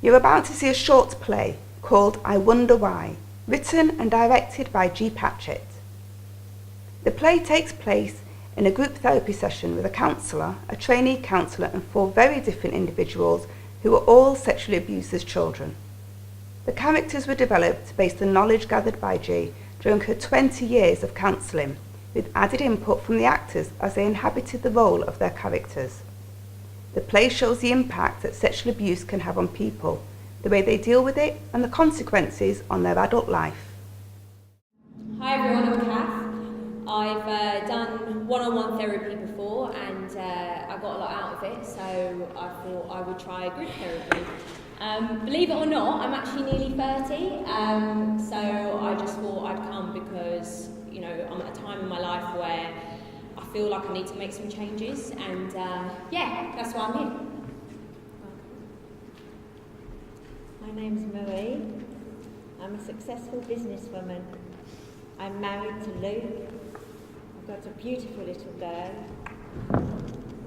You're about to see a short play called I Wonder Why, written and directed by G. Patchett. The play takes place in a group therapy session with a counsellor, a trainee counsellor and 4 very different individuals who were all sexually abused as children. The characters were developed based on knowledge gathered by G during her 20 years of counselling, with added input from the actors as they inhabited the role of their characters. The play shows the impact that sexual abuse can have on people, the way they deal with it, and the consequences on their adult life. Hi everyone, I'm Kath. I've done one-on-one therapy before and I got a lot out of it, so I thought I would try group therapy. Believe it or not, I'm actually nearly 30, so I just thought I'd come because, you know, I'm at a time in my life where I feel like I need to make some changes, and yeah, that's why I'm here. My name's Marie. I'm a successful businesswoman. I'm married to Luke. I've got a beautiful little girl.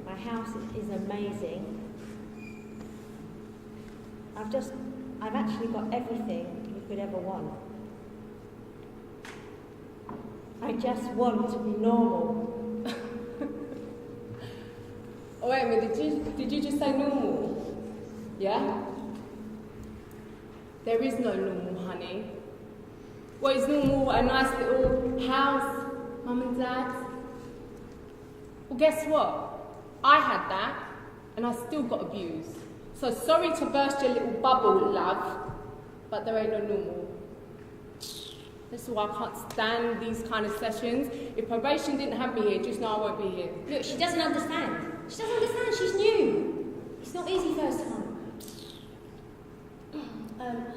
My house is amazing. I've actually got everything you could ever want. I just want to be normal. Oh wait a minute, did you just say normal? Yeah? There is no normal, honey. What is normal? A nice little house, mum and dad? Well, guess what? I had that, and I still got abused. So sorry to burst your little bubble, love, but there ain't no normal. That's why I can't stand these kind of sessions. If probation didn't have me here, just know I won't be here. Look, she doesn't understand. She doesn't understand, she's new. It's not easy first time.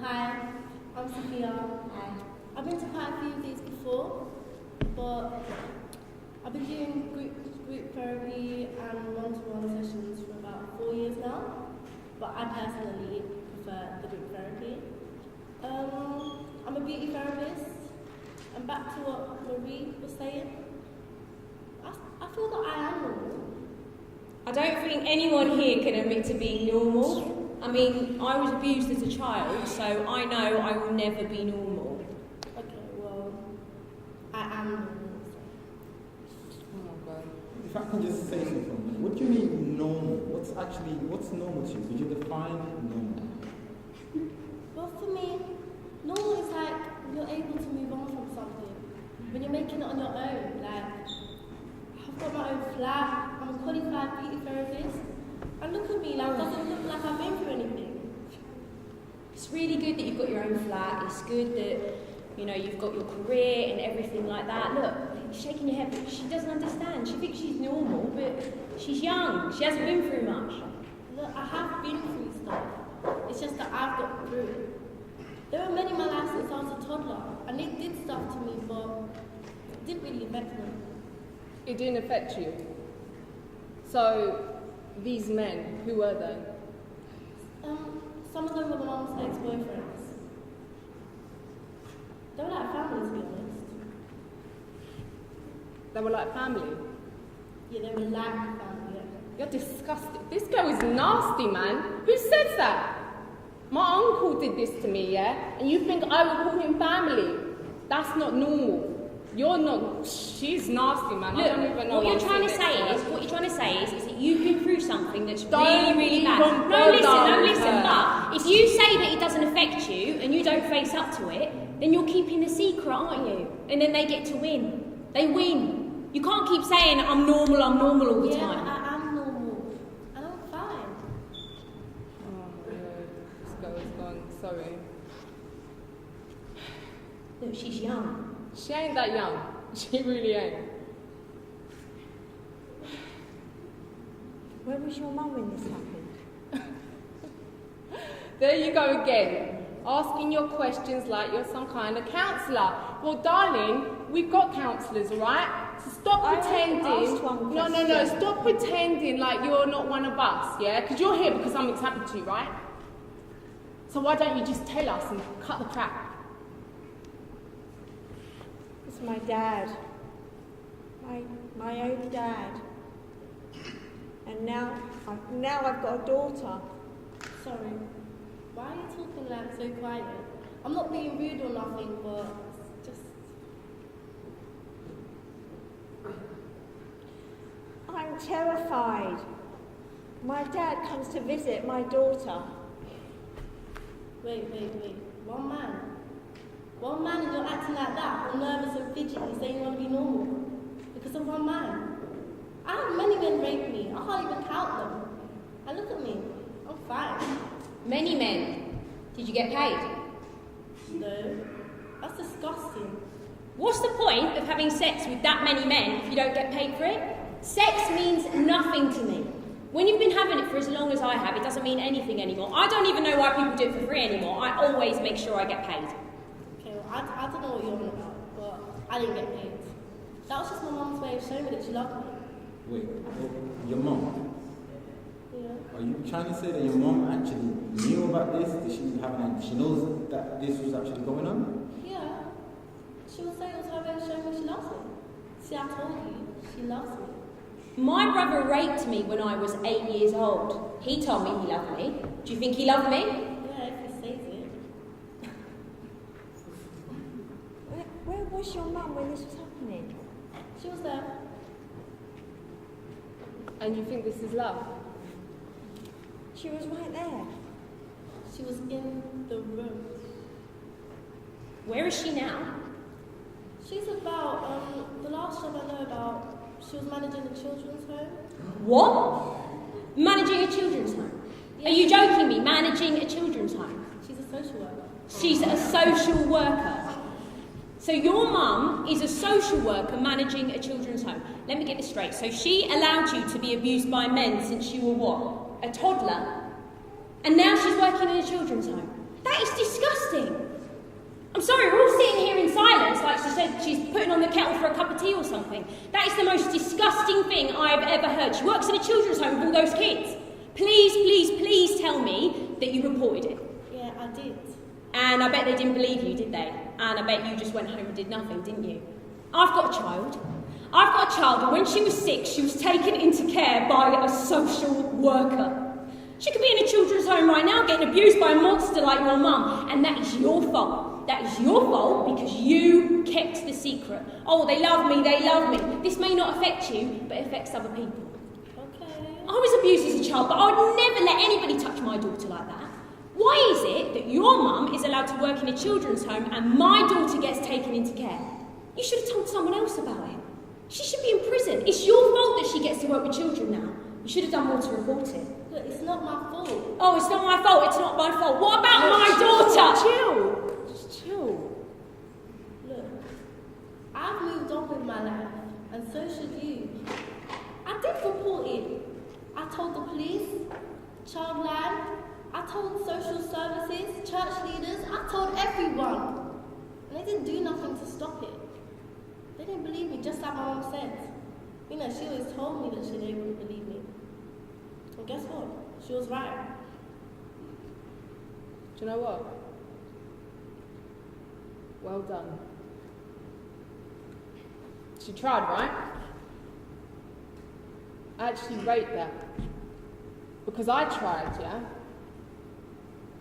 Hi, I'm Sophia. Hi. I've been to quite a few of these before, but I've been doing group therapy and one-to-one sessions for about 4 years now, but I personally prefer the group therapy. I'm a beauty therapist, and back to what Marie was saying, I feel that I am normal. I don't think anyone here can admit to being normal. I mean, I was abused as a child, so I know I will never be normal. Okay, well, I am normal. Oh my God. If I can just say something, what do you mean normal? What's normal to you? Could you define normal? Well, for me, normal is like you're able to move on from something. When you're making it on your own, like, I've got my own flat, I'm a qualified beauty therapist, and look at me, like, it doesn't look like I've been through anything. It's really good that you've got your own flat. It's good that, you know, you've got your career and everything like that. Look, she's shaking your head, but she doesn't understand. She thinks she's normal, but she's young. She hasn't been through much. Look, I have been through stuff. It's just that I've got through it. There were many in my life since I was a toddler, and they did stuff to me, but it didn't really affect me. It didn't affect you. So, these men, who were they? Some of them were my mom's ex-boyfriends. They were like family, to be honest. They were like family. Yeah, they were like family, yeah. You're disgusting. This girl is nasty, man. Who says that? My uncle did this to me, yeah? And you think I would call him family? That's not normal. You're not. She's nasty, man. Look, I don't even know what you're trying to say is that you've been through something that's really, really bad. No, listen. But if you say that it doesn't affect you and you don't face up to it, then you're keeping the secret, aren't you? And then they get to win. They win. You can't keep saying I'm normal all the time. Yeah, I am normal. And I'm fine. Oh my God, this girl is gone. Sorry. Look, she's young. She ain't that young. She really ain't. Where was your mum when this happened? There you go again, asking your questions like you're some kind of counsellor. Well, darling, we've got counsellors, all right? So stop pretending. No. Stop pretending like you're not one of us, yeah? Because you're here because something's happened to you, right? So why don't you just tell us and cut the crap? It's my dad. My own dad. And now I've got a daughter. Sorry. Why are you talking like so quiet? I'm not being rude or nothing, but it's just... I'm terrified. My dad comes to visit my daughter. Wait. One man? One man and you're acting like that, all nervous and fidgety, saying you want to be normal? Because of one man? I had many men rape me. I can't even count them. And look at me. I'm fine. Many men. Did you get paid? No. That's disgusting. What's the point of having sex with that many men if you don't get paid for it? Sex means nothing to me. When you've been having it for as long as I have, it doesn't mean anything anymore. I don't even know why people do it for free anymore. I always make sure I get paid. Okay, well, I don't know what you're on about, but I didn't get paid. That was just my mum's way of showing me that she loved me. Wait, your mom? Yeah. Are you trying to say that your mom actually knew about this? She knows that this was actually going on? Yeah. She was saying it was her way of showing me she loves me. See, I told you, she loves me. My brother raped me when I was 8 years old. He told me he loved me. Do you think he loved me? Yeah, if he says it. Where was your mum when this was happening? She was there. And you think this is love? She was right there. She was in the room. Where is she now? She's about, the last job I know about, she was managing a children's home. What? Managing a children's home? Yeah. Are you joking me? Managing a children's home? She's a social worker. She's a social worker. So your mum is a social worker managing a children's home. Let me get this straight. So she allowed you to be abused by men since you were what? A toddler? And now she's working in a children's home. That is disgusting. I'm sorry, we're all sitting here in silence like she said she's putting on the kettle for a cup of tea or something. That is the most disgusting thing I've ever heard. She works in a children's home with all those kids. Please tell me that you reported it. Yeah, I did. And I bet they didn't believe you, did they? And I bet you just went home and did nothing, didn't you? I've got a child, and when she was 6, she was taken into care by a social worker. She could be in a children's home right now getting abused by a monster like your mum, and that is your fault. That is your fault because you kept the secret. Oh, they love me. This may not affect you, but it affects other people. Okay. I was abused as a child, but I would never let anybody touch my daughter like that. Why is it that your mum is allowed to work in a children's home and my daughter gets taken into care? You should have told someone else about it. She should be in prison. It's your fault that she gets to work with children now. You should have done more to report it. Look, it's not my fault. Oh, it's not my fault. It's not my fault. What about my daughter? Chill. Just chill. Look, I've moved on with my life, and so should you. I did report it. I told the police, Childline, I told social services, church leaders, I told everyone. And they didn't do nothing to stop it. They didn't believe me, just like my mum said. You know, she always told me that they wouldn't believe me. And guess what? She was right. Do you know what? Well done. She tried, right? I actually rate that. Because I tried, yeah?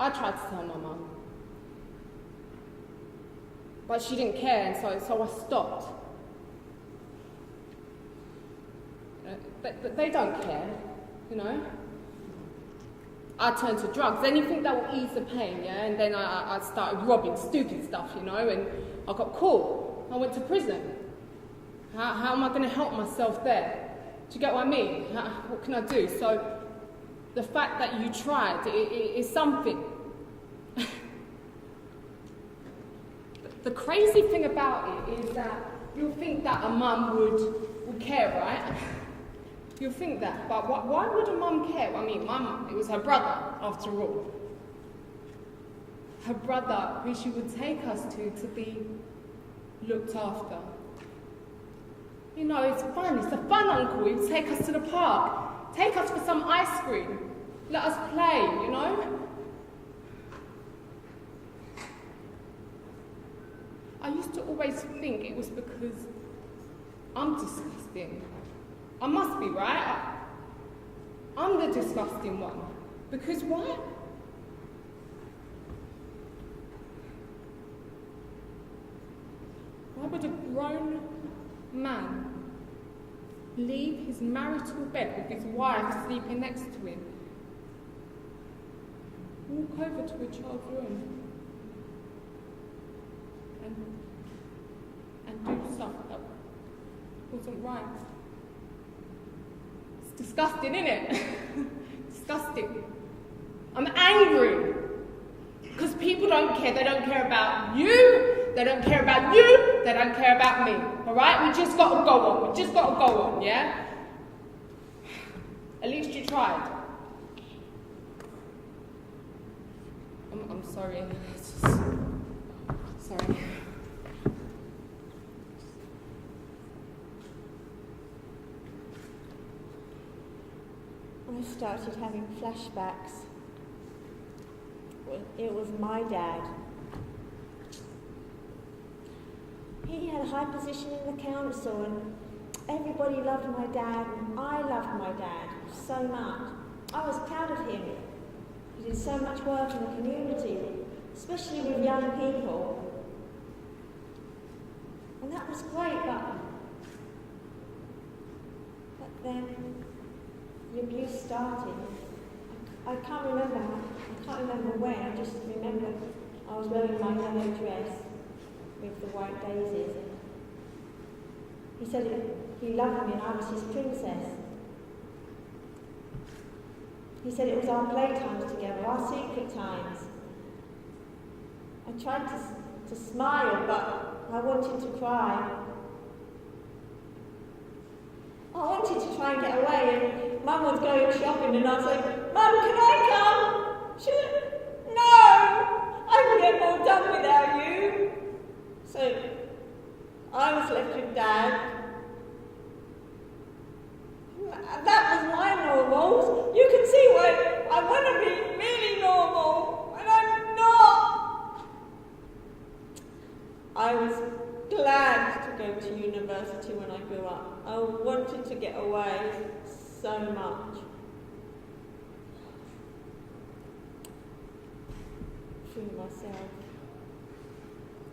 I tried to tell my mum. But she didn't care, and so I stopped. They don't care, you know? I turned to drugs, anything that will ease the pain, yeah? And then I started robbing stupid stuff, you know? And I got caught. I went to prison. How am I going to help myself there? Do you get what I mean? What can I do? So the fact that you tried is something. The crazy thing about it is that you'll think that a mum would care, right? You'll think that, but why would a mum care? I mean, my mum, it was her brother, after all. Her brother, who she would take us to be looked after. You know, it's fun, it's a fun uncle. He would take us to the park, take us for some ice cream, let us play, you know? I used to always think it was because I'm disgusting. I must be, right? I'm the disgusting one. Because why? How would a grown man leave his marital bed with his wife sleeping next to him? Walk over to a child's room and do stuff that wasn't right. It's disgusting, isn't it? Disgusting. I'm angry because people don't care. They don't care about you. They don't care about you. They don't care about me. All right? We just got to go on. We just got to go on, yeah? At least you tried. I'm sorry. It's just, sorry. I started having flashbacks. Well, it was my dad. He had a high position in the council and everybody loved my dad and I loved my dad so much. I was proud of him. He did so much work in the community, especially with young people. And that was great, but then the abuse started. I can't remember when, I just remember I was wearing my yellow dress with the white daisies. He said he loved me and I was his princess. He said it was our playtimes together, our secret times. I tried to smile, but I wanted to cry. I wanted to try and get away, and Mum was going shopping, and I was like, Mum, can I come? She said, no, I can get more done without you. So I was left with Dad. That was my normals. You can see why I want to be really normal, and I'm not. I was glad to go to university when I grew up. I wanted to get away so much.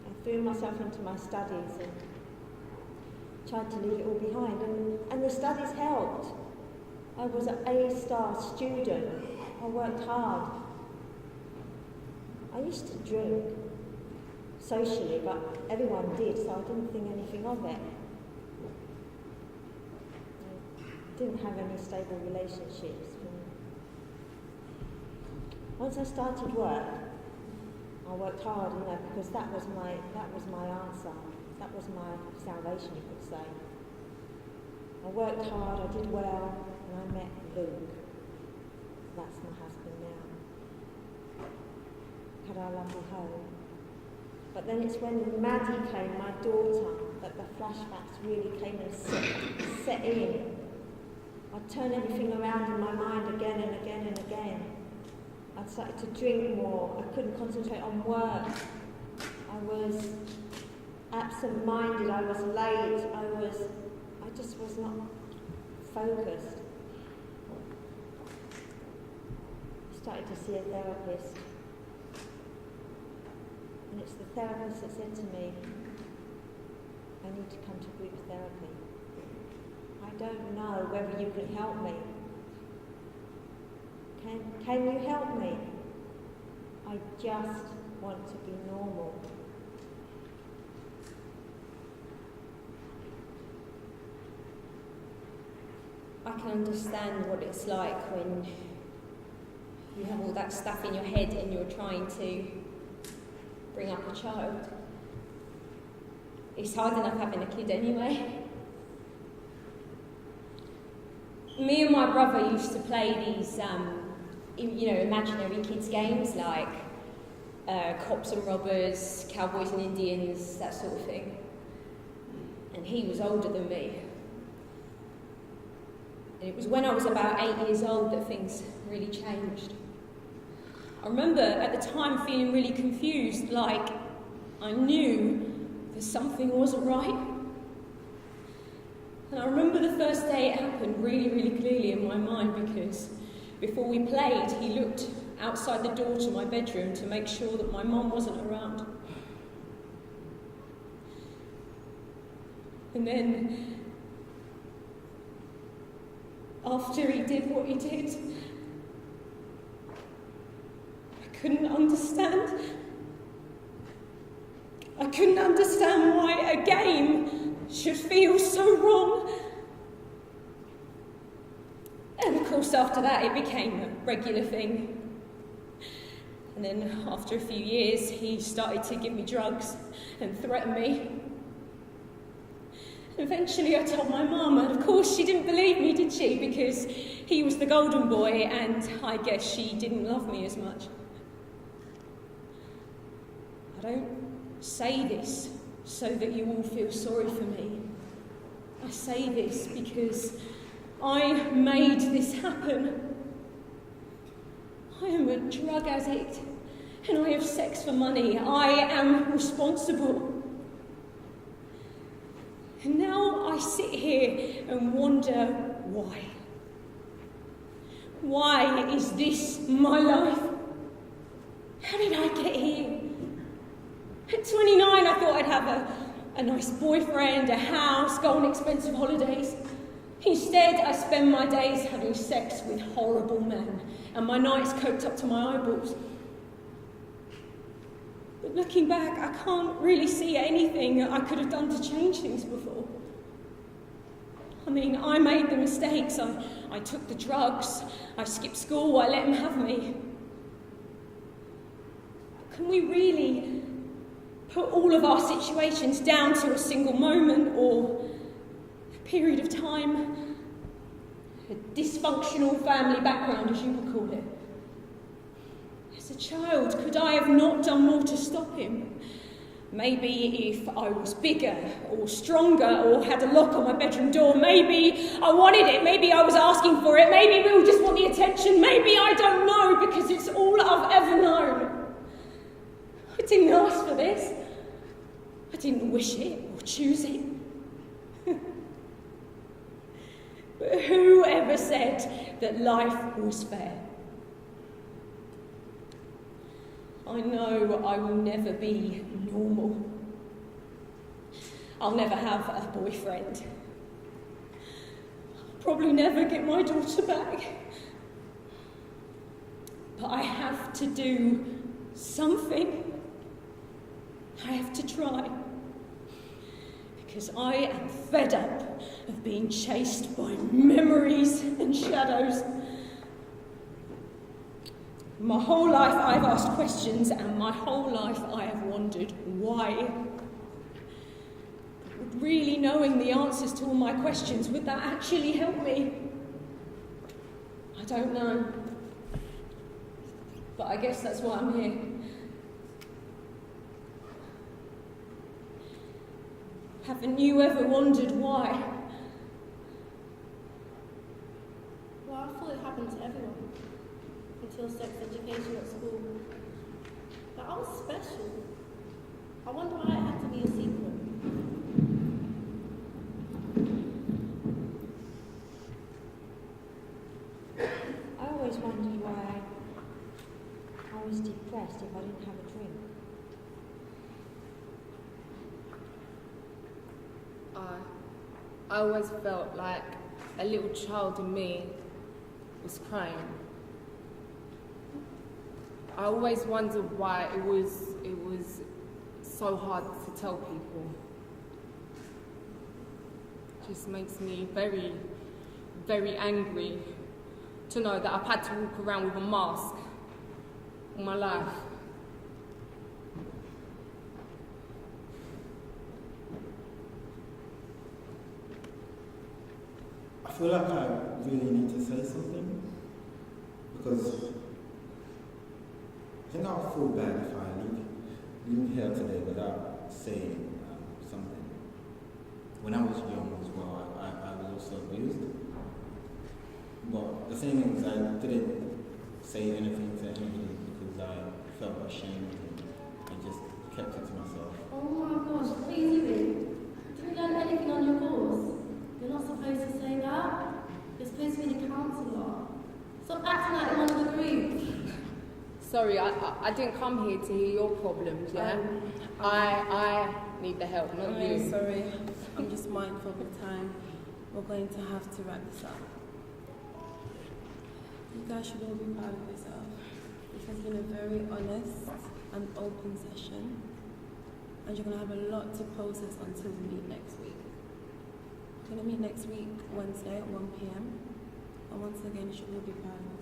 I threw myself into my studies and tried to leave it all behind, and the studies helped. I was an A-star student. I worked hard. I used to drink socially, but everyone did, so I didn't think anything of it. I didn't have any stable relationships. Once I started work, I worked hard, because that was my answer. That was my salvation, you could say. I worked hard, I did well, and I met Luke. That's my husband now. Had our lovely home. But then it's when Maddie came, my daughter, that the flashbacks really came and set in. I'd turn everything around in my mind again and again and again. I'd started to drink more. I couldn't concentrate on work. I was absent-minded. I was late. I just was not focused. I started to see a therapist. And it's the therapist that said to me, I need to come to group therapy. I don't know whether you can help me. Can you help me? I just want to be normal. I can understand what it's like when you have all that stuff in your head and you're trying to bring up a child. It's hard enough having a kid anyway. Me and my brother used to play these, imaginary kids games like cops and robbers, cowboys and Indians, that sort of thing. And he was older than me. And it was when I was about 8 years old that things really changed. I remember at the time feeling really confused, like I knew that something wasn't right. And I remember the first day it happened really, really clearly in my mind, because before we played, he looked outside the door to my bedroom to make sure that my mum wasn't around. And then, after he did what he did, I couldn't understand. I couldn't understand why a game should feel so wrong. And of course, after that, it became a regular thing. And then, after a few years, he started to give me drugs and threaten me. Eventually I told my mum, and of course she didn't believe me, did she? Because he was the golden boy, and I guess she didn't love me as much. I don't say this so that you all feel sorry for me. I say this because I made this happen. I am a drug addict, and I have sex for money. I am responsible. And now I sit here and wonder why. Why is this my life? How did I get here? At 29, I thought I'd have a nice boyfriend, a house, go on expensive holidays. Instead, I spend my days having sex with horrible men, and my nights coked up to my eyeballs. But looking back, I can't really see anything I could have done to change things before. I mean, I made the mistakes. I took the drugs. I skipped school. I let him have me. Can we really put all of our situations down to a single moment or a period of time? A dysfunctional family background, as you would call it. As a child, could I have not done more to stop him? Maybe if I was bigger or stronger or had a lock on my bedroom door, maybe I wanted it, maybe I was asking for it, maybe we all just want the attention, maybe I don't know because it's all I've ever known. I didn't ask for this. I didn't wish it or choose it. But who ever said that life was fair? I know I will never be normal. I'll never have a boyfriend. I'll probably never get my daughter back. But I have to do something. I have to try. Because I am fed up of being chased by memories and shadows. My whole life I've asked questions, and my whole life I have wondered why. Would really knowing the answers to all my questions, would that actually help me? I don't know. But I guess that's why I'm here. Haven't you ever wondered why? Well, I thought it happened to everyone. Until sex education at school. But I was special. I wonder why it had to be a secret. I always wondered why I was depressed if I didn't have a drink. I always felt like a little child in me was crying. I always wondered why it was so hard to tell people. It just makes me very, very angry to know that I've had to walk around with a mask all my life. I feel like I really need to say something because I think I'll feel bad if I leave here today without saying something. When I was young as well, I was also abused. But the thing is, I didn't say anything to anybody because I felt ashamed and I just kept it to myself. Oh my gosh, please do. Did you learn anything on your course? You're not supposed to say that. You're supposed to be the counsellor. Stop acting like one of the group. Sorry, I didn't come here to hear your problems, yeah? I need the help, not I'm you. really sorry. I'm just mindful of the time. We're going to have to wrap this up. You guys should all be proud of yourself. This has been a very honest and open session, and you're going to have a lot to process until we meet next week. We're going to meet next week, Wednesday at 1 p.m. And once again, you should all be proud of